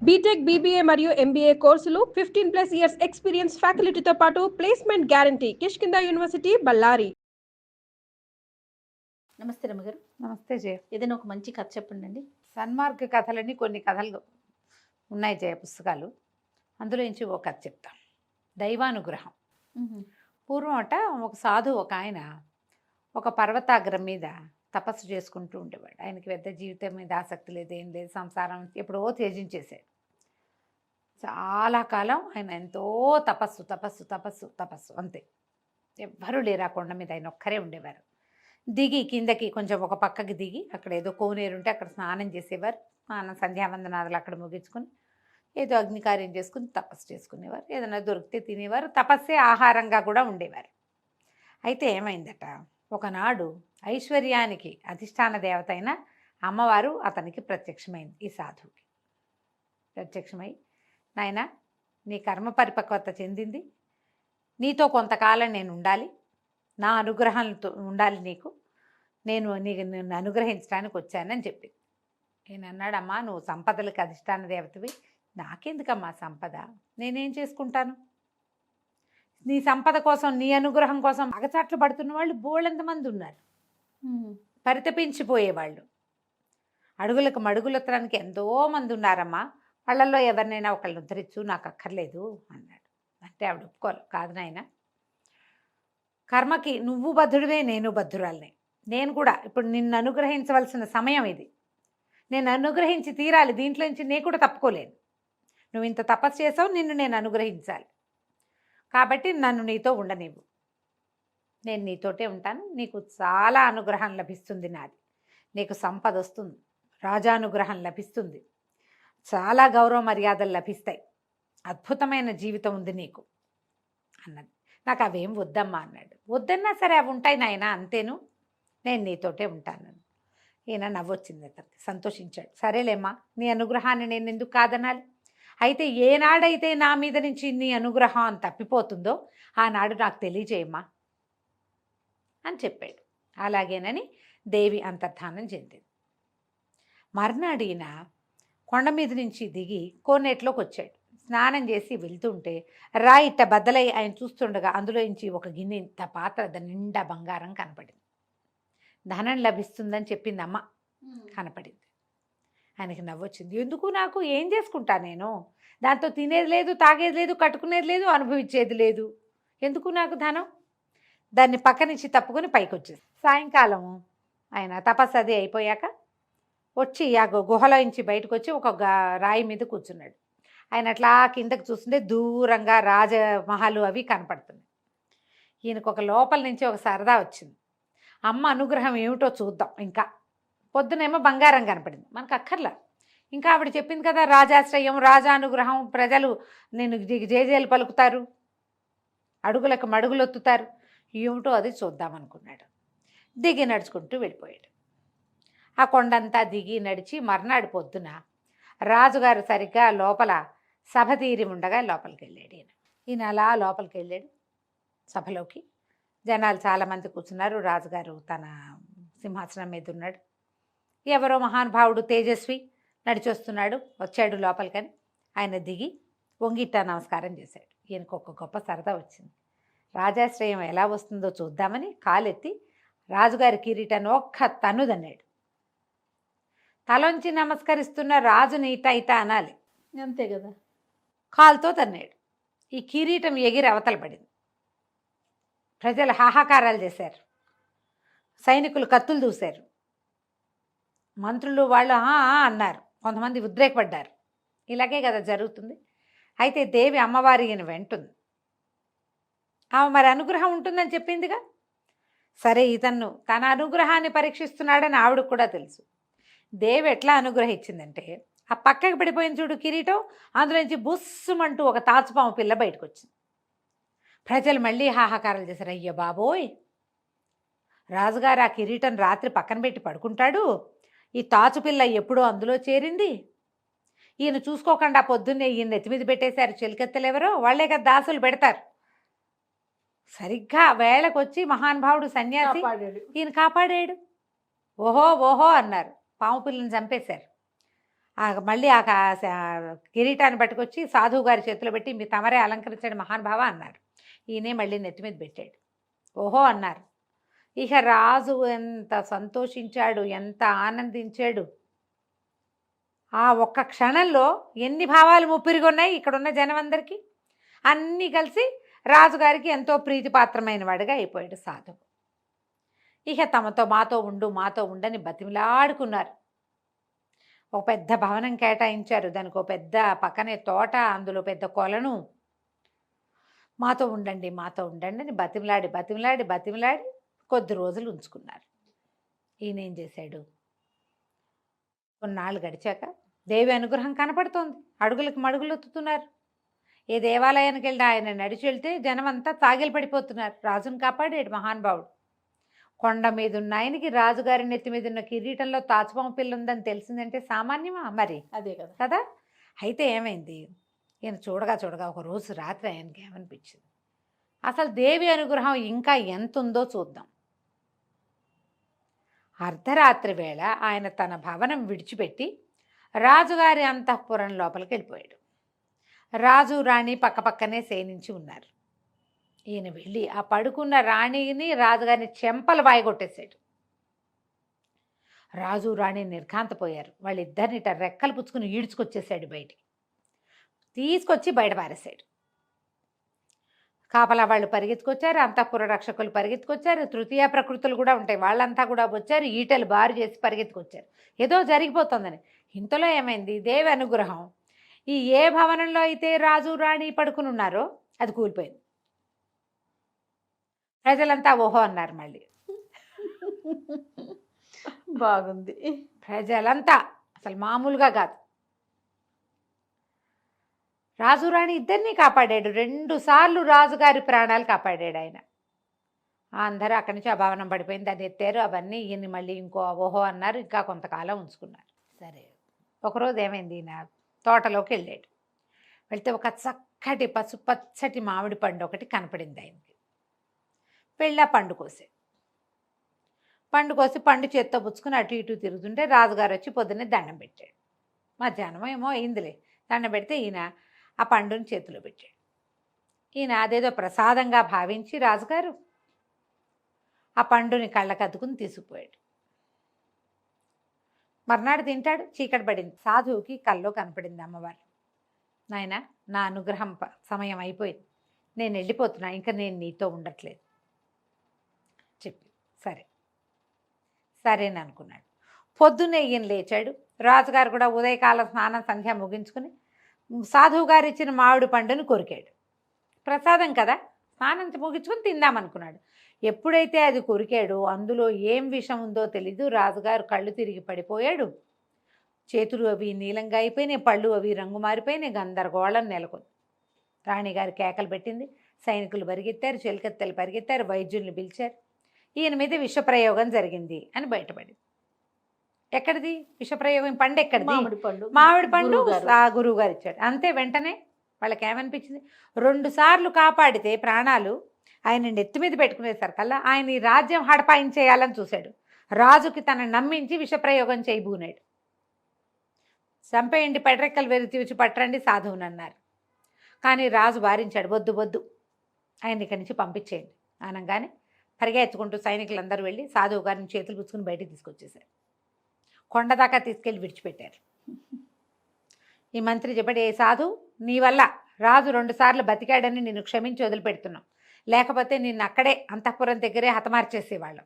BTech, BBA మరియు MBA కోర్సులు 15+ years experience ఫ్యాకల్టీతో పాటు placement guarantee. Kishkinda university, Ballari. నమస్తే రమ్మగారు. నమస్తే జయ. ఏదైనా ఒక మంచి కథ చెప్పండి. సన్మార్గ కథలని కొన్ని కథలు ఉన్నాయి జయ, పుస్తకాలు. అందులో నుంచి ఒక కథ చెప్తాం. దైవానుగ్రహం. పూర్వం ఒక సాధు ఒక ఆయన ఒక పర్వతాగ్రం మీద తపస్సు చేసుకుంటూ ఉండేవాడు. ఆయనకి పెద్ద జీవితం మీద ఆసక్తి లేదు, ఏం లేదు, సంసారం ఎప్పుడో త్యజించేశాడు. చాలా కాలం ఆయన ఎంతో తపస్సు తపస్సు తపస్సు తపస్సు అంతే. ఎవ్వరూ లేరు ఆ కొండ మీద, ఆయన ఒక్కరే ఉండేవారు. దిగి కిందకి కొంచెం ఒక పక్కకి దిగి అక్కడ ఏదో కోనేరు ఉంటే అక్కడ స్నానం చేసేవారు. స్నానం సంధ్యావందనాదులు అక్కడ ముగించుకొని ఏదో అగ్నికార్యం చేసుకుని తపస్సు చేసుకునేవారు. ఏదైనా దొరికితే తినేవారు. తపస్సే ఆహారంగా కూడా ఉండేవారు. అయితే ఏమైందట, ఒకనాడు ఐశ్వర్యానికి అధిష్టాన దేవత అయిన అమ్మవారు అతనికి ప్రత్యక్షమైంది. ఈ సాధువుకి ప్రత్యక్షమై, నాయన నీ కర్మ పరిపక్వత చెందింది, నీతో కొంతకాలం నేను ఉండాలి, నా అనుగ్రహంతో ఉండాలి నీకు, నిన్ను అనుగ్రహించడానికి వచ్చానని చెప్పింది. నేను అన్నాడమ్మా, నువ్వు సంపదలకు అధిష్టాన దేవతవి, నాకెందుకమ్మా సంపద, నేనేం చేసుకుంటాను? నీ సంపద కోసం, నీ అనుగ్రహం కోసం అగచాట్లు పడుతున్న వాళ్ళు బోళ్ళెంతమంది ఉన్నారు. పరితపించిపోయేవాళ్ళు, అడుగులకు మడుగులెత్తడానికి ఎంతోమంది ఉన్నారమ్మా, వాళ్ళల్లో ఎవరినైనా ఒకళ్ళని ఉద్ధరించు, నాకు అక్కర్లేదు అన్నాడు. అంటే ఆవిడ ఒప్పుకోవాలి. కాదు నాయన, కర్మకి నువ్వు బద్ధుడివే, నేను బద్ధురాలిని. నేను కూడా ఇప్పుడు నిన్ను అనుగ్రహించవలసిన సమయం ఇది, నేను అనుగ్రహించి తీరాలి, దీంట్లో నుంచి నేను కూడా తప్పుకోలేను. నువ్వు ఇంత తపస్సు చేసావు, నిన్ను నేను అనుగ్రహించాలి, కాబట్టి నన్ను నీతో ఉండనివ్వు, నేను నీతోటే ఉంటాను, నీకు చాలా అనుగ్రహం లభిస్తుంది, నాది నీకు సంపద వస్తుంది, రాజానుగ్రహం లభిస్తుంది, చాలా గౌరవ మర్యాదలు లభిస్తాయి, అద్భుతమైన జీవితం ఉంది నీకు అన్నది. నాకు అవేం వద్దమ్మా అన్నాడు. వద్దన్నా సరే అవి ఉంటాయి నాయన, అంతేను, నేను నీతోటే ఉంటాను. ఈయన నవ్వొచ్చింది అతనికి, సంతోషించాడు. సరేలేమ్మా, నీ అనుగ్రహాన్ని నేను ఎందుకు కాదనాలి, అయితే ఏనాడైతే నా మీద నుంచి నీ అనుగ్రహం తప్పిపోతుందో ఆనాడు నాకు తెలియజేయమ్మా అని చెప్పాడు. అలాగేనని దేవి అంతర్ధానం చెందింది. మర్నాడు ఈయన కొండ మీద నుంచి దిగి కోనేట్లోకి వచ్చాడు. స్నానం చేసి వెళ్తుంటే ఇట్ట బద్దలై ఆయన చూస్తుండగా అందులో నుంచి ఒక గిన్నె ఇంత పాత్ర, దాని నిండా బంగారం కనపడింది. ధనం లభిస్తుందని చెప్పింది అమ్మ, కనపడింది. ఆయనకి నవ్వొచ్చింది. ఎందుకు, నాకు ఏం చేసుకుంటా నేను, దాంతో తినేది లేదు, తాగేది లేదు, కట్టుకునేది లేదు, అనుభవించేది లేదు, ఎందుకు నాకు ధనం? దాన్ని పక్క నుంచి తప్పుకొని పైకి వచ్చేది. సాయంకాలం ఆయన తపస్సు అది అయిపోయాక వచ్చి ఆ గుహలో నుంచి బయటకు వచ్చి ఒక రాయి మీద కూర్చున్నాడు. ఆయన అట్లా కిందకు చూస్తుంటే దూరంగా రాజమహలు అవి కనపడుతున్నాయి. ఈయనకు ఒక లోపల నుంచి ఒక సరదా వచ్చింది, అమ్మ అనుగ్రహం ఏమిటో చూద్దాం. ఇంకా పొద్దునేమో బంగారం కనపడింది, మనకు అక్కర్లా. ఇంకా ఆవిడ చెప్పింది కదా, రాజాశ్రయం, రాజానుగ్రహం, ప్రజలు నేను జేజేలు పలుకుతారు, అడుగులకు మడుగులొత్తుతారు, ఏమిటో అది చూద్దామనుకున్నాడు. దిగి నడుచుకుంటూ వెళ్ళిపోయాడు. ఆ కొండంతా దిగి నడిచి మర్నాడు పొద్దున రాజుగారు సరిగ్గా లోపల సభ తీరి ఉండగా లోపలికి వెళ్ళాడు. ఈయన అలా లోపలికి వెళ్ళాడు సభలోకి. జనాలు చాలామంది కూర్చున్నారు. రాజుగారు తన సింహాసనం మీద ఉన్నాడు. ఎవరో మహానుభావుడు తేజస్వి నడిచొస్తున్నాడు, వచ్చాడు లోపలికని. ఆయన దిగి వంగిట్ట నమస్కారం చేశాడు. ఈయనకు ఒక గొప్ప సరదా వచ్చింది. రాజాశ్రయం ఎలా వస్తుందో చూద్దామని కాలెత్తి రాజుగారి కిరీటాన్ని ఒక్క తన్నుదన్నాడు. తలొంచి నమస్కరిస్తున్న రాజుని ఇట ఇట అనాలి, అంతే కదా. కాలుతో తన్నాడు. ఈ కిరీటం ఎగిరి అవతల పడింది. ప్రజలు హాహాకారాలు చేశారు, సైనికులు కత్తులు దూశారు, మంత్రులు వాళ్ళు అన్నారు, కొంతమంది ఉద్రేకపడ్డారు. ఇలాగే కదా జరుగుతుంది. అయితే దేవి అమ్మవారి ఈయన వెంటుంది. ఆమె మరి అనుగ్రహం ఉంటుందని చెప్పిందిగా. సరే, ఇతన్ను తన అనుగ్రహాన్ని పరీక్షిస్తున్నాడని ఆవిడకు కూడా తెలుసు. దేవి ఎట్లా అనుగ్రహించిందంటే, ఆ పక్కకి పడిపోయింది చూడు కిరీటం, అందులోంచి బుస్సుమంటూ ఒక తాచుపాము పిల్ల బయటకు వచ్చింది. ప్రజలు మళ్ళీ హాహాకారాలు చేశారు. అయ్యో బాబోయ్, రాజుగారు ఆ కిరీటం రాత్రి పక్కన పెట్టి పడుకుంటాడు, ఈ తాచుపిల్ల ఎప్పుడో అందులో చేరింది, ఈయన చూసుకోకుండా పొద్దున్నే ఈయన నెత్తిమీద పెట్టేశారు చెలికెత్తలు, ఎవరో వాళ్ళే కదా దాసులు పెడతారు. సరిగ్గా వేళకు వచ్చి మహానుభావుడు సన్యాసి ఈయన కాపాడాడు. ఓహో ఓహో అన్నారు. పాము పిల్లని చంపేశారు. మళ్ళీ కిరీటాన్ని పట్టుకొచ్చి సాధువు గారి చేతిలో పెట్టి మీ తమరే అలంకరించండి మహానుభావ అన్నారు. ఈయనే మళ్ళీ నెత్తి మీద పెట్టాడు. ఓహో అన్నారు. ఇక రాజు ఎంత సంతోషించాడు, ఎంత ఆనందించాడు. ఆ ఒక్క క్షణంలో ఎన్ని భావాలు ముప్పిరిగొన్నాయి ఇక్కడున్న జనం అందరికీ. అన్నీ కలిసి రాజుగారికి ఎంతో ప్రీతిపాత్రమైన వాడిగా అయిపోయాడు సాధువు. ఇక మాతో ఉండని బతిమిలాడుకున్నారు. ఒక పెద్ద భవనం కేటాయించారు, దానికి ఒక పెద్ద పక్కనే తోట, అందులో పెద్ద కొలను. మాతో ఉండండి అని బతిమిలాడి కొద్ది రోజులు ఉంచుకున్నారు. ఈయన ఏం చేశాడు, కొన్నాళ్ళు గడిచాక దేవి అనుగ్రహం కనపడుతోంది. అడుగులకు మడుగులు ఎత్తుతున్నారు. ఏ దేవాలయానికి వెళ్ళి ఆయన నడిచి వెళ్తే జనం అంతా తాగిలు పడిపోతున్నారు. రాజును కాపాడాడు మహానుభావుడు. కొండ మీద ఉన్న ఆయనకి రాజుగారి నెత్తి మీద ఉన్న కిరీటంలో తాచుపాము పిల్ల ఉందని తెలిసిందంటే సామాన్యమా మరి? అదే కదా కదా. అయితే ఏమైంది, ఈయన చూడగా ఒక రోజు రాత్రి ఆయనకి ఏమనిపించింది, అసలు దేవి అనుగ్రహం ఇంకా ఎంత ఉందో చూద్దాం. అర్ధరాత్రి వేళ ఆయన తన భవనం విడిచిపెట్టి రాజుగారి అంతఃపురం లోపలికి వెళ్ళిపోయాడు. రాజు రాణి పక్కపక్కనే శయనించి ఉన్నారు. ఈయన వెళ్ళి ఆ పడుకున్న రాణిని రాజుగారిని చెంపలు వాయగొట్టేశాడు. రాజు రాణి నిర్ఘాంతపోయారు. వాళ్ళిద్దరిని రెక్కలు పుచ్చుకుని ఈడ్చుకొచ్చేసాడు బయటికి. తీసుకొచ్చి బయట పారేశాడు. కాపలా వాళ్ళు పరిగెత్తుకొచ్చారు, అంతఃపుర రక్షకులు పరిగెత్తుకొచ్చారు, తృతీయ ప్రకృతులు కూడా ఉంటాయి, వాళ్ళంతా కూడా వచ్చారు, ఈటలు బారు చేసి పరిగెత్తుకొచ్చారు. ఏదో జరిగిపోతుందని. ఇంతలో ఏమైంది, దేవి అనుగ్రహం ఈ ఏ భవనంలో అయితే రాజు రాణి పడుకుని ఉన్నారో అది కూలిపోయింది. ప్రజలంతా ఓహో అన్నారు. మళ్ళీ బాగుంది. ప్రజలంతా అసలు మామూలుగా కాదు. రాజు రాణి ఇద్దరినీ కాపాడాడు. 2 సార్లు రాజుగారి ప్రాణాలు కాపాడాడు ఆయన. అందరూ అక్కడి నుంచి ఆ భవనం పడిపోయింది, దాన్ని ఎత్తారు. అవన్నీ ఈయన్ని మళ్ళీ ఇంకో ఓహో అన్నారు. ఇంకా కొంతకాలం ఉంచుకున్నారు. సరే, ఒకరోజు ఏమైంది, ఈయన తోటలోకి వెళ్ళాడు. వెళ్తే ఒక చక్కటి పసుపచ్చటి మామిడి పండు ఒకటి కనపడింది ఆయనకి. వెళ్ళి ఆ పండు కోసి పండు చేత్తో పుచ్చుకుని అటు ఇటు తిరుగుతుంటే రాజుగారు వచ్చి పొద్దున్నే దండం పెట్టాడు. మధ్యాహ్నం ఏమో అయిందిలే, దండం పెడితే ఈయన ఆ పండుని చేతిలో పెట్టాడు. ఈయన అదేదో ప్రసాదంగా భావించి రాజుగారు ఆ పండుని కళ్ళకద్దుకుని తీసుకుపోయాడు. మర్నాడు తింటాడు. చీకటి పడింది. సాధువుకి కల్లో కనపడింది అమ్మవారు. నాయన, నా అనుగ్రహం సమయం అయిపోయింది, నేను వెళ్ళిపోతున్నా, ఇంకా నేను నీతో ఉండట్లేదు చెప్పి. సరేని అనుకున్నాడు. పొద్దున్నే ఈయన లేచాడు. రాజుగారు కూడా ఉదయకాల స్నానం సంధ్య ముగించుకుని సాధువు గారు ఇచ్చిన మామిడి పండుని కొరికాడు. ప్రసాదం కదా, స్నానం ముగించుకుని తిందామనుకున్నాడు. ఎప్పుడైతే అది కొరికాడో అందులో ఏం విషం ఉందో తెలీదు. రాజుగారు కళ్ళు తిరిగి పడిపోయాడు. చేతులు అవి నీలంగా అయిపోయినాయి, పళ్ళు అవి రంగు మారిపోయినాయి. గందరగోళం నెలకొంది. రాణిగారు కేకలు పెట్టింది. సైనికులు పరిగెత్తారు, చెలికత్తెలు పరిగెత్తారు, వైద్యుల్ని పిలిచారు. ఈయన మీద విషప్రయోగం జరిగింది అని బయటపడింది. ఎక్కడిది విషప్రయోగం? పండు ఎక్కడిది? మామిడి పండు ఆ గురువు గారు ఇచ్చాడు. అంతే. వెంటనే వాళ్ళకి ఏమనిపించింది, 2 సార్లు కాపాడితే ప్రాణాలు ఆయన నెత్తి మీద పెట్టుకునేసరికల్లా ఆయన ఈ రాజ్యం హడపాయించేయాలని చూశాడు. రాజుకి తనని నమ్మించి విషప్రయోగం చేయబూనాడు. చంపేయండి, పెడరెక్కలు వెరిచి పట్టరండి సాధువుని అన్నారు. కానీ రాజు వారించాడు, వద్దు ఆయన ఇక్కడి నుంచి పంపించేయండి అనగానే పరిగెత్తుకుంటూ సైనికులందరూ వెళ్ళి సాధువు గారిని చేతులు పుచ్చుకుని బయటికి తీసుకొచ్చేసారు. కొండ దాకా తీసుకెళ్ళి విడిచిపెట్టారు. ఈ మంత్రి చెప్పాడు, ఏ సాధు, నీ వల్ల రాజు 2 సార్లు బతికాడని నిన్ను క్షమించి వదిలిపెడుతున్నాం, లేకపోతే నిన్ను అక్కడే అంతఃపురం దగ్గరే హతమార్చేసేవాళ్ళం.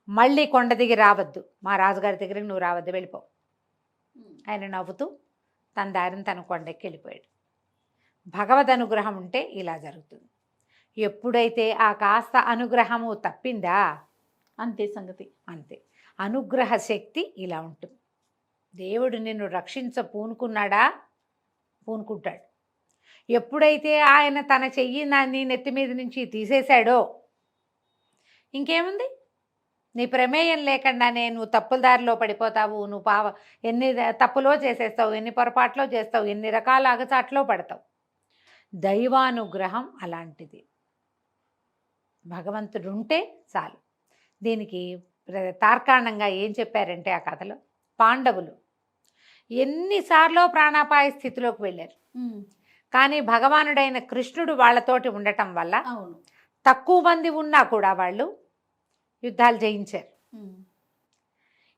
మళ్ళీ కొండ దిగి రావద్దు, మా రాజుగారి దగ్గరికి నువ్వు రావద్దు, వెళ్ళిపో. ఆయన నవ్వుతూ తన దారిని తన కొండెక్కి వెళ్ళిపోయాడు. భగవద్ అనుగ్రహం ఉంటే ఇలా జరుగుతుంది. ఎప్పుడైతే ఆ కాస్త అనుగ్రహము తప్పిందా అంతే సంగతి. అంతే. అనుగ్రహ శక్తి ఇలా ఉంటుంది. దేవుడు నిన్ను పూనుకుంటాడు. ఎప్పుడైతే ఆయన తన చెయ్యి నీ నెత్తి మీద నుంచి తీసేశాడో ఇంకేముంది, నీ ప్రమేయం లేకుండానే నువ్వు తప్పుల దారిలో పడిపోతావు. నువ్వు ఎన్ని తప్పులో చేసేస్తావు, ఎన్ని పొరపాట్లో చేస్తావు, ఎన్ని రకాల అగచాట్లో పడతావు. దైవానుగ్రహం అలాంటిది. భగవంతుడు ఉంటే చాలు. దీనికి తార్కాణంగా ఏం చెప్పారంటే ఆ కథలో, పాండవులు ఎన్నిసార్లు ప్రాణాపాయ స్థితిలోకి వెళ్ళారు. కానీ భగవానుడైన కృష్ణుడు వాళ్ళతోటి ఉండటం వల్ల అవును. తక్కువ మంది ఉన్నా కూడా వాళ్ళు యుద్ధాలు జయించారు.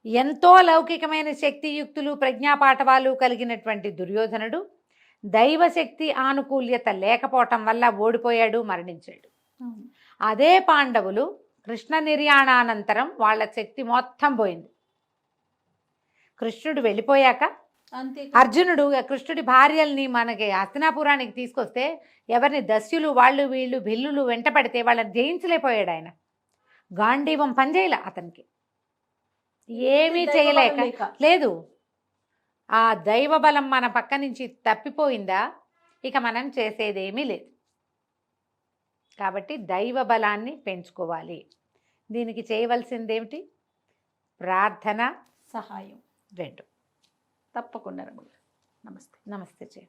ఎంతో లౌకికమైన శక్తియుక్తులు ప్రజ్ఞాపాఠవాలు కలిగినటువంటి దుర్యోధనుడు దైవశక్తి ఆనుకూల్యత లేకపోవటం వల్ల ఓడిపోయాడు, మరణించాడు. అవును. అదే పాండవులు కృష్ణ నిర్యాణానంతరం వాళ్ళ శక్తి మొత్తం పోయింది. కృష్ణుడు వెళ్ళిపోయాక అంతే. అర్జునుడు కృష్ణుడి భార్యల్ని మనకి హస్తినాపురానికి తీసుకొస్తే ఎవరిని దస్యులు వాళ్ళు వీళ్ళు భిల్లులు వెంట పడితే వాళ్ళని జయించలేకపోయాడు ఆయన. గాంధీవం పనిచేయలే అతనికి, ఏమీ చేయలేక లేదు. ఆ దైవ బలం మన పక్క నుంచి తప్పిపోయిందా ఇక మనం చేసేదేమీ లేదు. కాబట్టి దైవ బలాన్ని పెంచుకోవాలి. దీనికి చేయవలసిందేమిటి? ప్రార్థన, సహాయం. 2. తప్పకుండా రమణ. నమస్తే. నమస్తే.